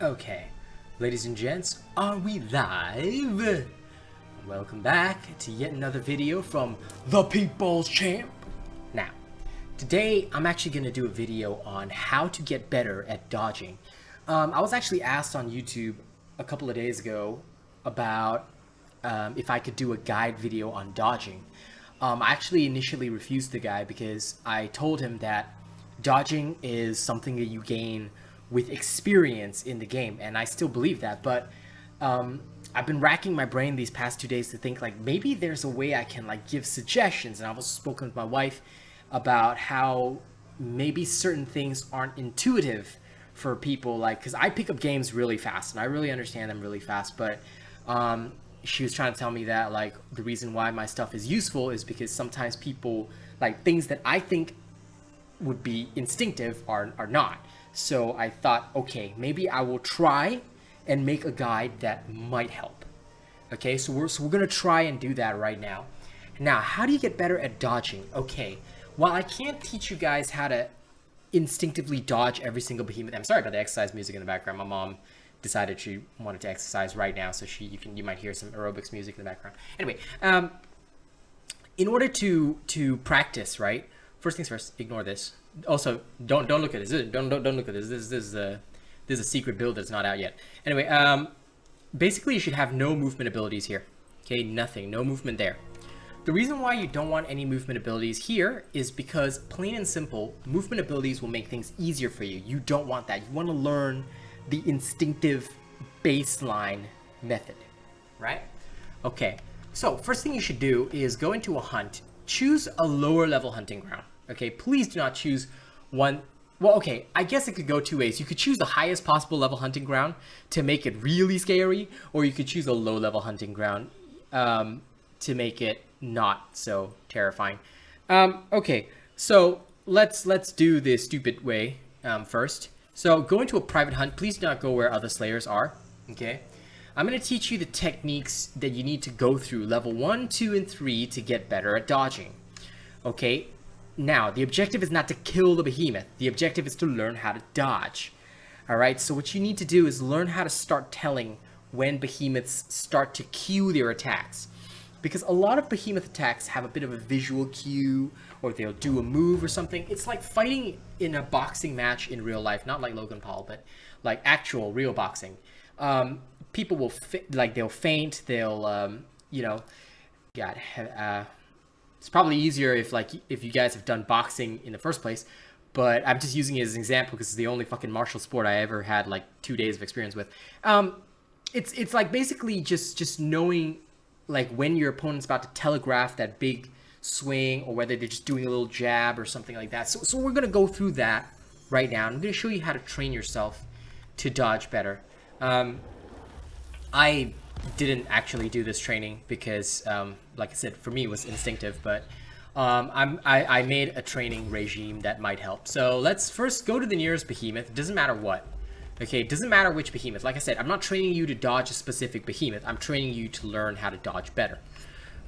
Okay, ladies and gents, are we live? Welcome back to yet another video from the People's Champ. Now, today I'm actually going to do a video on how to get better at dodging. I was actually asked on YouTube a couple of days ago about if I could do a guide video on dodging. I actually initially refused the guy because I told him that dodging is something that you gain with experience in the game, and I still believe that, but I've been racking my brain these past 2 days to think like maybe there's a way I can like give suggestions, and I've also spoken with my wife about how maybe certain things aren't intuitive for people, like because I pick up games really fast and I really understand them really fast, but she was trying to tell me that like the reason why my stuff is useful is because sometimes people like things that I think would be instinctive are not. So I thought, okay, maybe I will try and make a guide that might help. Okay, so we're gonna try and do that right now. Now, how do you get better at dodging? Okay, while I can't teach you guys how to instinctively dodge every single behemoth. I'm sorry about the exercise music in the background. My mom decided she wanted to exercise right now, so you might hear some aerobics music in the background. Anyway, in order to practice, right? First things first, ignore this. Also, don't look at this. Don't look at this. This is a secret build that's not out yet. Anyway, basically you should have no movement abilities here. Okay, nothing, no movement there. The reason why you don't want any movement abilities here is because, plain and simple, movement abilities will make things easier for you. You don't want that. You want to learn the instinctive baseline method, right? Okay, so first thing you should do is go into a hunt. Choose a lower level hunting ground. Okay, please do not choose one. Well, okay, I guess it could go two ways. You could choose the highest possible level hunting ground to make it really scary, or you could choose a low level hunting ground to make it not so terrifying. Okay, so let's do the stupid way first. So go into a private hunt. Please do not go where other slayers are. Okay, I'm going to teach you the techniques that you need to go through level 1, 2, and 3 to get better at dodging. Okay. Now, the objective is not to kill the behemoth. The objective is to learn how to dodge. All right, so what you need to do is learn how to start telling when behemoths start to cue their attacks. Because a lot of behemoth attacks have a bit of a visual cue, or they'll do a move or something. It's like fighting in a boxing match in real life, not like Logan Paul, but like actual real boxing. People will, they'll faint, they'll, it's probably easier if you guys have done boxing in the first place, but I'm just using it as an example because it's the only fucking martial sport I ever had like 2 days of experience with. It's like basically just knowing like when your opponent's about to telegraph that big swing, or whether they're just doing a little jab or something like that. So we're gonna go through that right now. I'm gonna show you how to train yourself to dodge better. I didn't actually do this training because like I said, for me it was instinctive, but I made a training regime that might help. So let's first go to the nearest behemoth. It doesn't matter what. Okay, it doesn't matter which behemoth. Like I said, I'm not training you to dodge a specific behemoth. I'm training you to learn how to dodge better.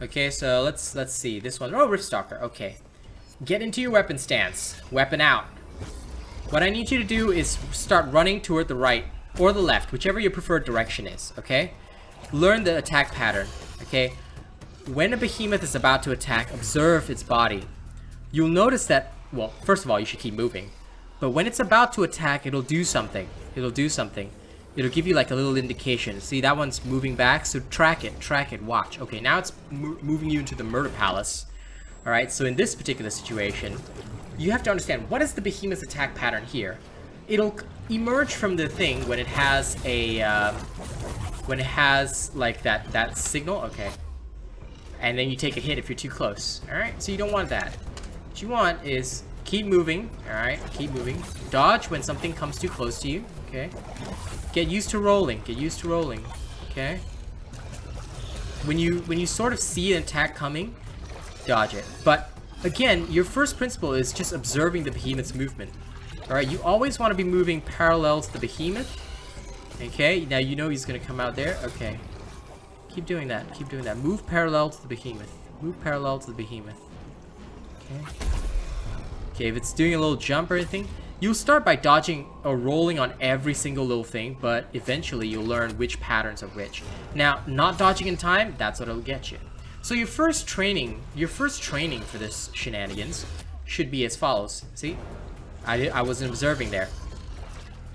Okay, so let's see this one. Oh, Riftstalker. Okay, get into your weapon stance. Weapon out. What I need you to do is start running toward the right or the left, whichever your preferred direction is. Okay. Learn the attack pattern, okay? When a behemoth is about to attack, observe its body. You'll notice that, well, first of all, you should keep moving. But when it's about to attack, it'll do something. It'll give you like a little indication. See, that one's moving back, so track it, watch. Okay, now it's moving you into the murder palace. All right, so in this particular situation, you have to understand, what is the behemoth's attack pattern here? It'll emerge from the thing when it has a... when it has like that signal, okay, and then you take a hit if you're too close. All right, so you don't want that. What you want is keep moving. All right, keep moving. Dodge when something comes too close to you. Okay, get used to rolling. Okay, when you sort of see an attack coming, dodge it. But again, your first principle is just observing the behemoth's movement. All right, you always want to be moving parallel to the behemoth. Okay, now you know he's gonna come out there. Okay, keep doing that. Move parallel to the behemoth. Okay. Okay, if it's doing a little jump or anything, You'll start by dodging or rolling on every single little thing, but eventually you'll learn which patterns are which. Now, not dodging in time, that's what it'll get you. So your first training for this shenanigans should be as follows. See? I wasn't observing there.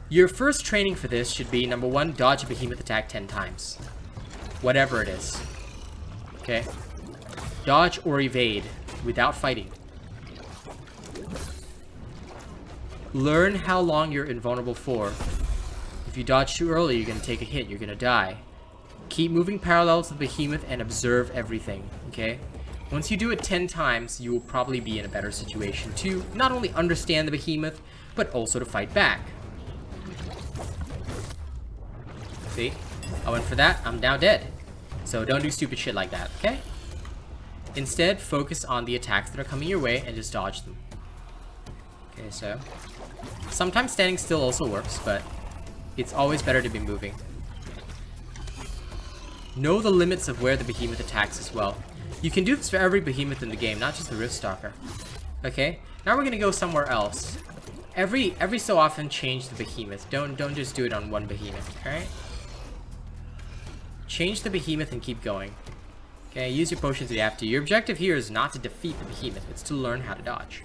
Your first training for this should be, number 1, dodge a behemoth attack 10 times. Whatever it is. Okay? Dodge or evade without fighting. Learn how long you're invulnerable for. If you dodge too early, you're going to take a hit. You're going to die. Keep moving parallel to the behemoth and observe everything. Okay? Once you do it 10 times, you will probably be in a better situation to not only understand the behemoth, but also to fight back. See? I went for that. I'm now dead. So don't do stupid shit like that, okay? Instead, focus on the attacks that are coming your way and just dodge them. Okay, so sometimes standing still also works, but it's always better to be moving. Know the limits of where the behemoth attacks as well. You can do this for every behemoth in the game, not just the Riftstalker. Okay, now we're gonna go somewhere else. Every so often change the behemoth. Don't just do it on one behemoth, alright? Change the behemoth and keep going. Okay, use your potions if you have to. Your objective here is not to defeat the behemoth, it's to learn how to dodge.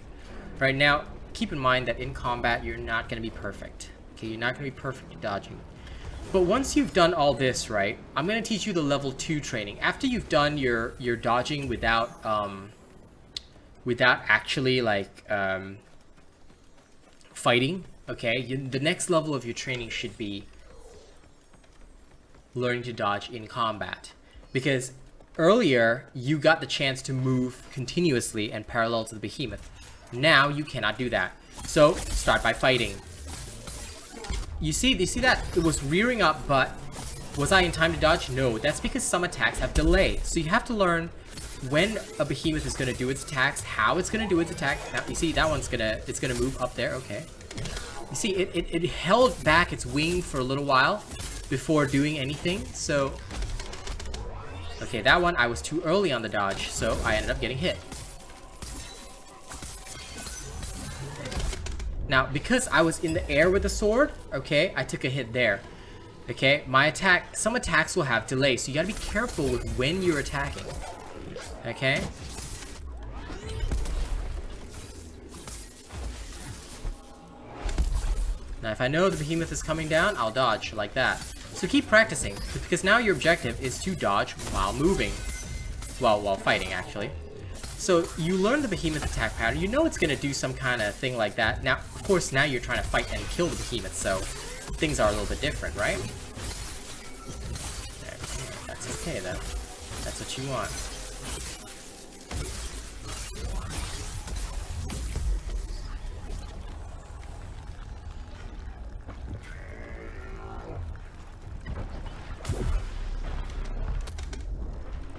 Right now, keep in mind that in combat, you're not going to be perfect. Okay, you're not going to be perfect at dodging. But once you've done all this, right, I'm going to teach you the level 2 training. After you've done your dodging without actually, like, fighting, okay, the next level of your training should be learning to dodge in combat. Because earlier, you got the chance to move continuously and parallel to the behemoth. Now, you cannot do that. So, start by fighting. You see that it was rearing up, but was I in time to dodge? No, that's because some attacks have delay. So you have to learn when a behemoth is going to do its attacks, how it's going to do its attack. Now, you see, that one's it's going to move up there, okay. You see, it held back its wing for a little while before doing anything, so... Okay, that one, I was too early on the dodge, so I ended up getting hit. Now, because I was in the air with the sword, okay, I took a hit there. Okay, some attacks will have delay, so you gotta be careful with when you're attacking. Okay? Now, if I know the behemoth is coming down, I'll dodge like that. So keep practicing, because now your objective is to dodge while moving. Well, while fighting, actually. So you learn the behemoth attack pattern, you know it's going to do some kind of thing like that. Now, of course, now you're trying to fight and kill the behemoth, so things are a little bit different, right? That's okay, though. That's what you want.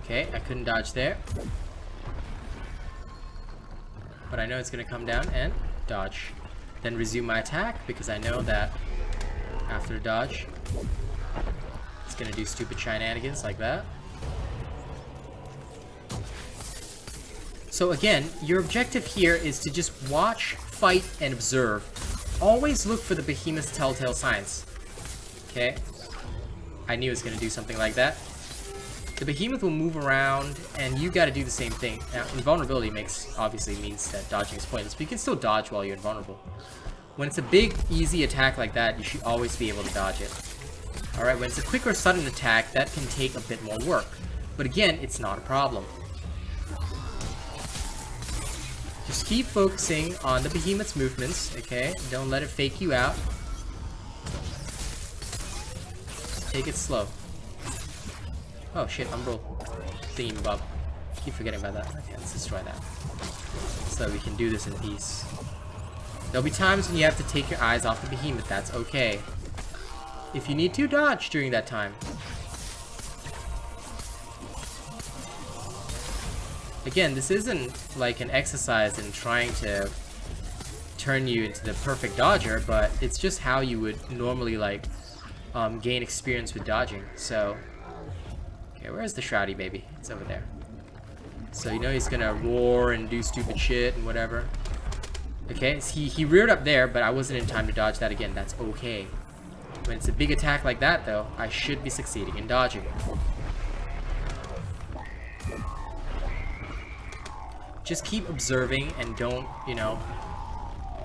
Okay, I couldn't dodge there. But I know it's going to come down and dodge. Then resume my attack, because I know that after dodge, it's going to do stupid shenanigans like that. So again, your objective here is to just watch, fight, and observe. Always look for the behemoth's telltale signs. Okay? I knew it was going to do something like that. The behemoth will move around, and you got to do the same thing. Now, invulnerability obviously means that dodging is pointless, but you can still dodge while you're invulnerable. When it's a big, easy attack like that, you should always be able to dodge it. Alright, when it's a quick or sudden attack, that can take a bit more work. But again, it's not a problem. Just keep focusing on the behemoth's movements, okay? Don't let it fake you out. Take it slow. Oh shit, Umbral thingy above. Keep forgetting about that. Okay, let's destroy that. So we can do this in peace. There'll be times when you have to take your eyes off the behemoth, that's okay. If you need to, dodge during that time. Again, this isn't like an exercise in trying to turn you into the perfect dodger, but it's just how you would normally like gain experience with dodging. So okay, where's the Shroudy baby? It's over there. So you know he's gonna roar and do stupid shit and whatever. Okay, so he reared up there, but I wasn't in time to dodge that again. That's okay. When it's a big attack like that, though, I should be succeeding in dodging. Just keep observing and don't, you know,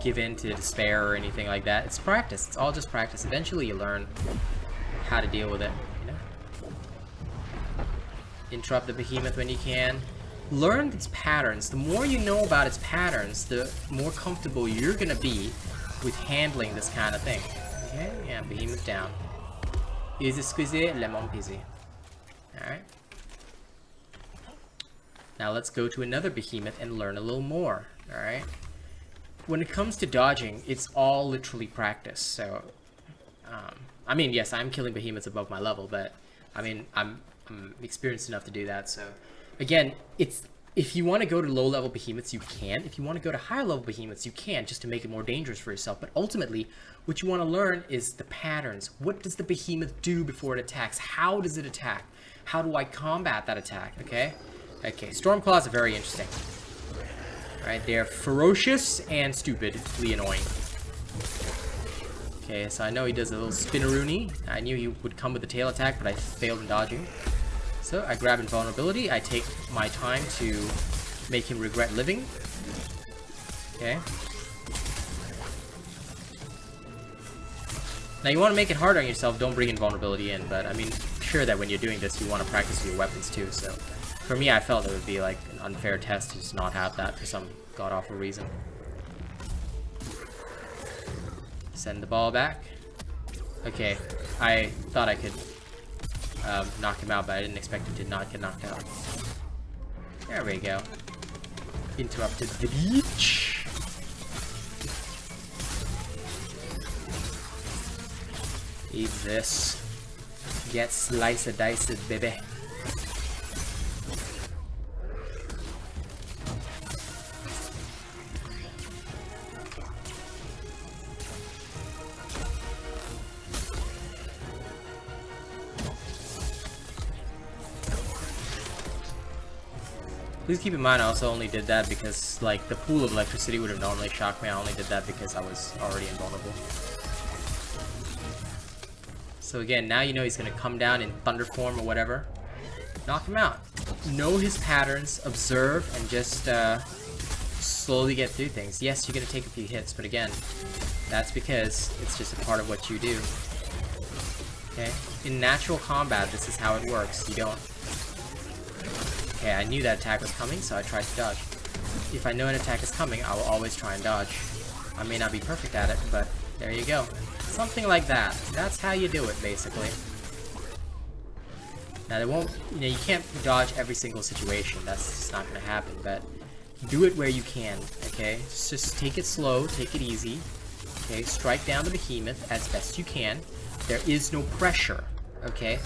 give in to despair or anything like that. It's practice. It's all just practice. Eventually you learn how to deal with it, you know? Interrupt the behemoth when you can. Learn its patterns. The more you know about its patterns, the more comfortable you're gonna be with handling this kind of thing. Okay, yeah, behemoth down. Easy squeezy, lemon peasy. Alright. Now let's go to another behemoth and learn a little more. Alright. When it comes to dodging, it's all literally practice. So, I mean, yes, I'm killing behemoths above my level, but I mean, I'm experienced enough to do that. So, again, if you want to go to low-level behemoths, you can. If you want to go to higher-level behemoths, you can, just to make it more dangerous for yourself. But ultimately, what you want to learn is the patterns. What does the behemoth do before it attacks? How does it attack? How do I combat that attack? Okay? Okay, Stormclaws are very interesting. Alright, they're ferocious and stupidly annoying. Okay, so I know he does a little spinneroony. I knew he would come with a tail attack, but I failed in dodging. So I grab invulnerability. I take my time to make him regret living. Okay. Now you want to make it hard on yourself. Don't bring invulnerability in, but I mean, sure that when you're doing this, you want to practice with your weapons too. So for me, I felt it would be like an unfair test to just not have that for some god-awful reason. Send the ball back. Okay, I thought I could knock him out, but I didn't expect him to not get knocked out. There we go. Interrupted the beach. Eat this. Get slice-a-diced, baby. Please keep in mind, I also only did that because, like, the pool of electricity would have normally shocked me. I only did that because I was already invulnerable. So again, now you know he's going to come down in thunder form or whatever. Knock him out. Know his patterns, observe, and just slowly get through things. Yes, you're going to take a few hits, but again, that's because it's just a part of what you do. Okay? In natural combat, this is how it works. You don't... Okay, I knew that attack was coming, so I tried to dodge. If I know an attack is coming, I will always try and dodge. I may not be perfect at it, but there you go. Something like that. That's how you do it, basically. Now, there won't, you know, you can't dodge every single situation. That's just not going to happen, but do it where you can, okay? Just take it slow, take it easy. Okay, strike down the behemoth as best you can. There is no pressure, okay?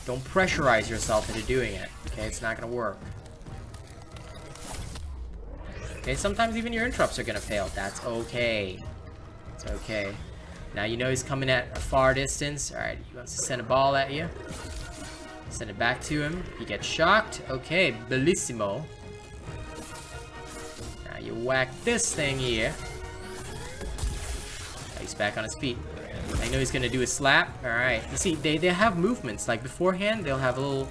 Don't pressurize yourself into doing it, okay? It's not gonna work. Okay, sometimes even your interrupts are gonna fail. That's okay. It's okay. Now you know he's coming at a far distance. Alright, he wants to send a ball at you. Send it back to him. He gets shocked. Okay, bellissimo. Now you whack this thing here. Now he's back on his feet. I know he's gonna do a slap. Alright. You see, they have movements. Like beforehand, they'll have a little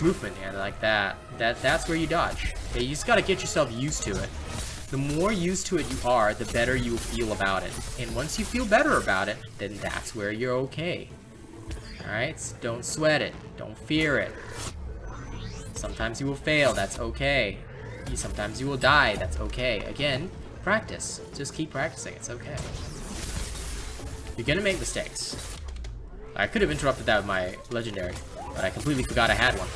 movement here like that. That's where you dodge. Okay, you just gotta get yourself used to it. The more used to it you are, the better you feel about it. And once you feel better about it, then that's where you're okay. Alright? So don't sweat it. Don't fear it. Sometimes you will fail. That's okay. Sometimes you will die. That's okay. Again, practice. Just keep practicing. It's okay. You're gonna make mistakes. I could have interrupted that with my legendary, but I completely forgot I had one.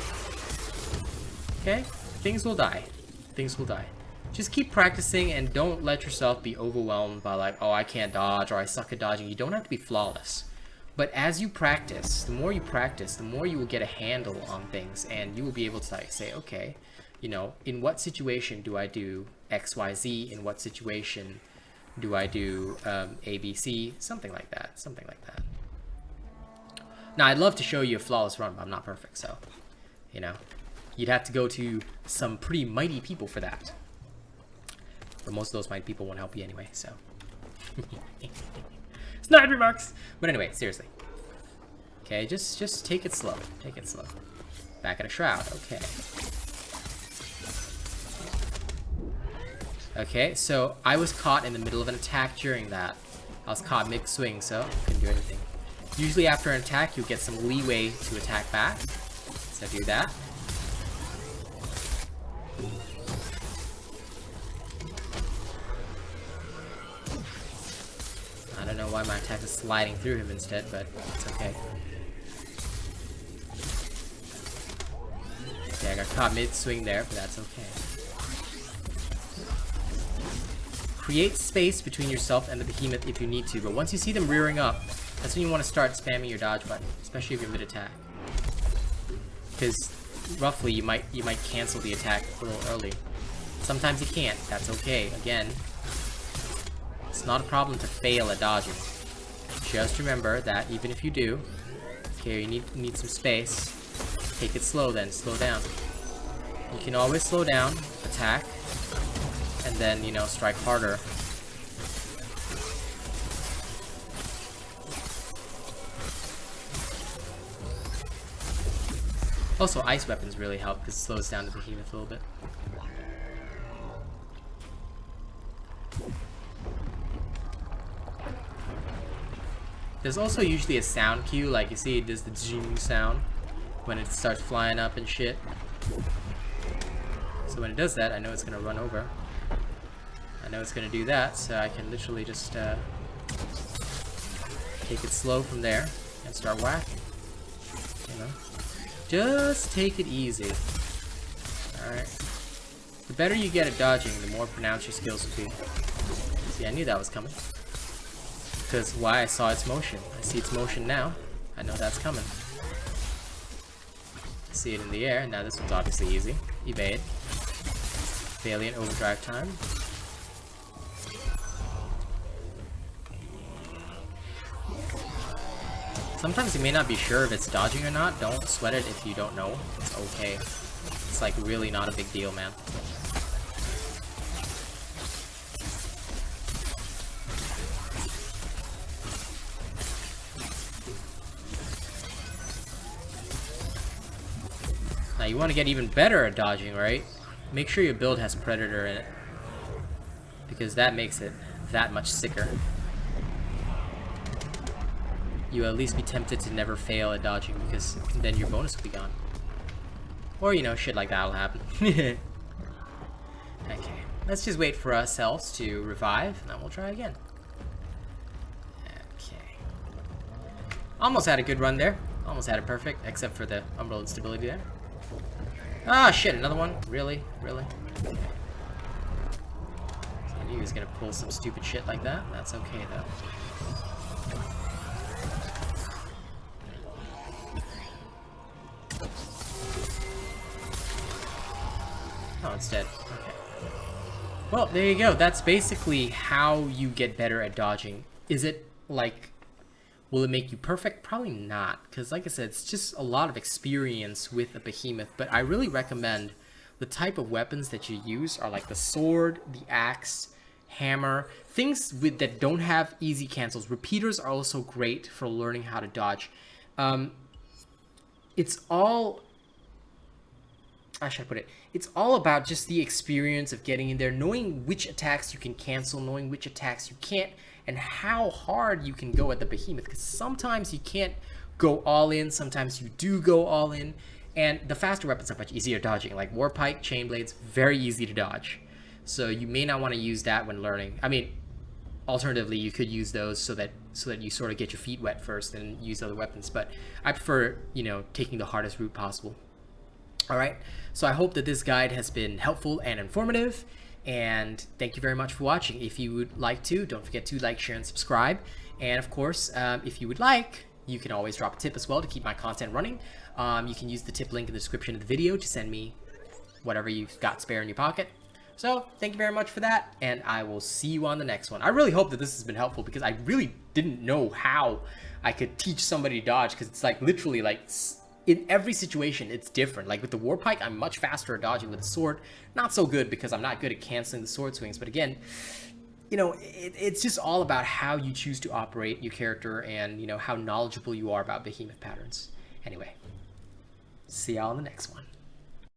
Okay? Things will die. Things will die. Just keep practicing and don't let yourself be overwhelmed by like, oh, I can't dodge or I suck at dodging. You don't have to be flawless. But as you practice, the more you practice, the more you will get a handle on things and you will be able to like say, okay, you know, in what situation do I do X, Y, Z? In what situation do I do A, B, C? Something like that. Something like that. Now, I'd love to show you a flawless run, but I'm not perfect, so, you know, you'd have to go to some pretty mighty people for that. But most of those mind people won't help you anyway, so. Snide remarks! But anyway, seriously. Okay, just take it slow. Take it slow. Back at a shroud, okay. Okay, so I was caught in the middle of an attack during that. I was caught mid-swing, so couldn't do anything. Usually after an attack, you get some leeway to attack back. So do that. I don't know why my attack is sliding through him instead, but it's okay. Okay, I got caught mid-swing there, but that's okay. Create space between yourself and the behemoth if you need to, but once you see them rearing up, that's when you want to start spamming your dodge button, especially if you're mid-attack. Because roughly you might cancel the attack a little early. Sometimes you can't. That's okay. Again, it's not a problem to fail at dodging. Just remember that even if you do, okay, you need some space. Take it slow then. Slow down. You can always slow down, attack, and then, you know, strike harder. Also, ice weapons really help because it slows down the behemoth a little bit. There's also usually a sound cue, like you see it does the zing sound when it starts flying up and shit. So when it does that, I know it's gonna run over. I know it's gonna do that, so I can literally just take it slow from there and start whacking. You know? Just take it easy. Alright. The better you get at dodging, the more pronounced your skills will be. See, I knew that was coming. Because why? I saw its motion. I see its motion now. I know that's coming. I see it in the air. Now this one's obviously easy. Evade. Valiant overdrive time. Sometimes you may not be sure if it's dodging or not. Don't sweat it if you don't know. It's okay. It's like really not a big deal, man. Now you want to get even better at dodging, right? Make sure your build has Predator in it, because that makes it that much sicker. You at least be tempted to never fail at dodging, because then your bonus will be gone. Or, you know, shit like that will happen. Okay, let's just wait for ourselves to revive, and then we'll try again. Okay. Almost had a good run there. Almost had it perfect, except for the umbral instability there. Ah, shit, another one? Really? Really? Okay. I knew he was gonna pull some stupid shit like that. That's okay, though. Oh, it's dead. Okay. Well, there you go. That's basically how you get better at dodging. Is it, like... Will it make you perfect? Probably not, because like I said, it's just a lot of experience with a behemoth, but I really recommend the type of weapons that you use are like the sword, the axe, hammer, things that don't have easy cancels. Repeaters are also great for learning how to dodge. It's all... How should I put it? It's all about just the experience of getting in there, knowing which attacks you can cancel, knowing which attacks you can't, and how hard you can go at the behemoth, because sometimes you can't go all in, sometimes you do go all in, and the faster weapons are much easier dodging, like Warpike, Chain Blades, very easy to dodge. So you may not want to use that when learning. I mean, alternatively, you could use those so that you sort of get your feet wet first and use other weapons, but I prefer, you know, taking the hardest route possible. Alright, so I hope that this guide has been helpful and informative, and thank you very much for watching. If you would like to, don't forget to like, share, and subscribe. And of course, if you would like, you can always drop a tip as well to keep my content running. You can use the tip link in the description of the video to send me whatever you've got spare in your pocket. So, thank you very much for that, and I will see you on the next one. I really hope that this has been helpful, because I really didn't know how I could teach somebody to dodge, because it's like literally like in every situation, it's different. Like with the Warpike, I'm much faster at dodging with the sword. Not so good because I'm not good at canceling the sword swings. But again, you know, it's just all about how you choose to operate your character and, you know, how knowledgeable you are about behemoth patterns. Anyway, see y'all in the next one.